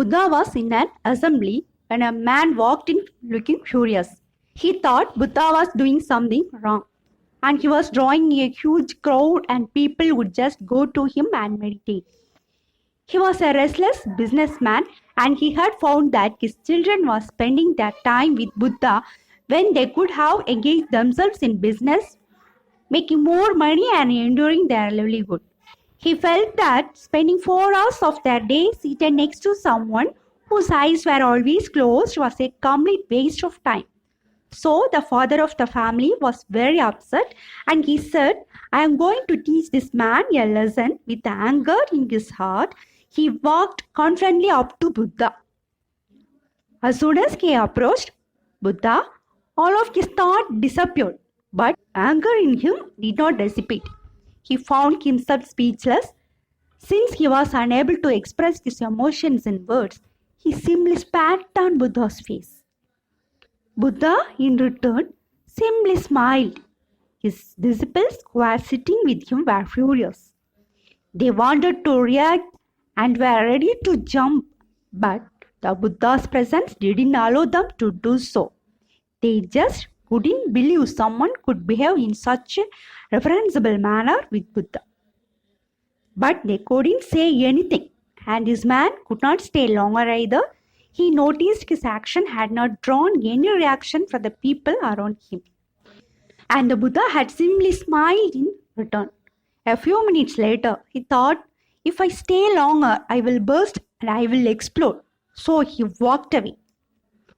Buddha was in an assembly when a man walked in looking furious. He thought Buddha was doing something wrong and he was drawing a huge crowd and people would just go to him and meditate. He was a restless businessman and he had found that his children were spending their time with Buddha when they could have engaged themselves in business, making more money and enduring their livelihood. He felt that spending 4 hours of their day seated next to someone whose eyes were always closed was a complete waste of time. So the father of the family was very upset and he said, I am going to teach this man a lesson. With anger in his heart, he walked confidently up to Buddha. As soon as he approached Buddha, all of his thought disappeared, but anger in him did not dissipate. He found himself speechless. Since he was unable to express his emotions in words, he simply spat on Buddha's face. Buddha, in return, simply smiled. His disciples who were sitting with him were furious. They wanted to react and were ready to jump, but the Buddha's presence didn't allow them to do so. They just couldn't believe someone could behave in such a reprehensible manner with Buddha. But they couldn't say anything, and this man could not stay longer either. He noticed his action had not drawn any reaction from the people around him. And the Buddha had simply smiled in return. A few minutes later, he thought, if I stay longer, I will burst and I will explode. So he walked away.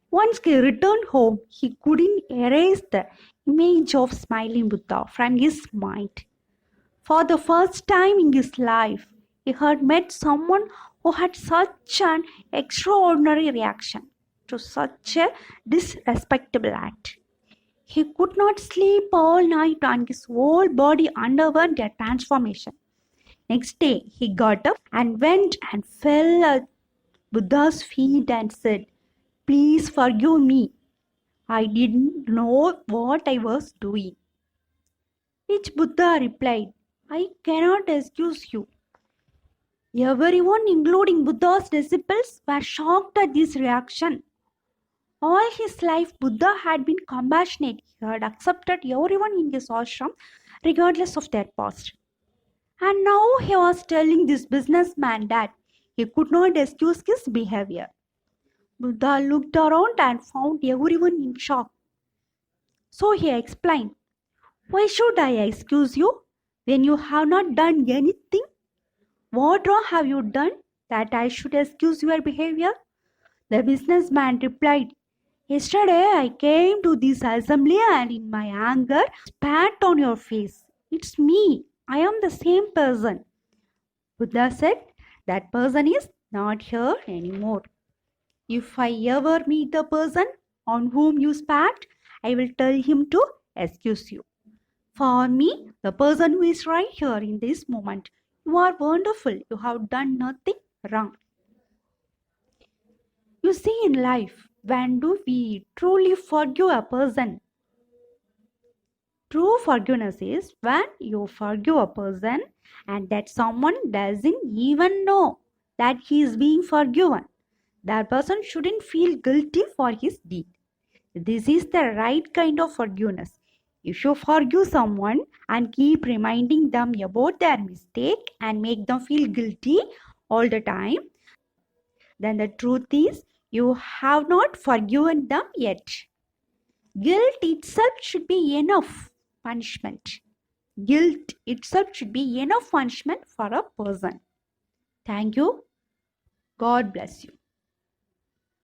Once he returned home, he couldn't erase the image of smiling Buddha from his mind. For the first time in his life, he had met someone who had such an extraordinary reaction to such a disrespectful act. He could not sleep all night and his whole body underwent a transformation. Next day, he got up and went and fell at Buddha's feet and said, Please forgive me. I didn't know what I was doing. Which Buddha replied, I cannot excuse you. Everyone, including Buddha's disciples, were shocked at this reaction. All his life, Buddha had been compassionate. He had accepted everyone in his ashram, regardless of their past. And now he was telling this businessman that he could not excuse his behavior. Buddha looked around and found everyone in shock. So he explained, Why should I excuse you when you have not done anything? What wrong have you done that I should excuse your behavior? The businessman replied, Yesterday I came to this assembly and in my anger spat on your face. It's me. I am the same person. Buddha said, that person is not here anymore. If I ever meet the person on whom you spat, I will tell him to excuse you. For me, the person who is right here in this moment, you are wonderful. You have done nothing wrong. You see, in life, when do we truly forgive a person? True forgiveness is when you forgive a person and that someone doesn't even know that he is being forgiven. That person shouldn't feel guilty for his deed. This is the right kind of forgiveness. If you forgive someone and keep reminding them about their mistake and make them feel guilty all the time, then the truth is you have not forgiven them yet. Guilt itself should be enough punishment. Guilt itself should be enough punishment for a person. Thank you. God bless you.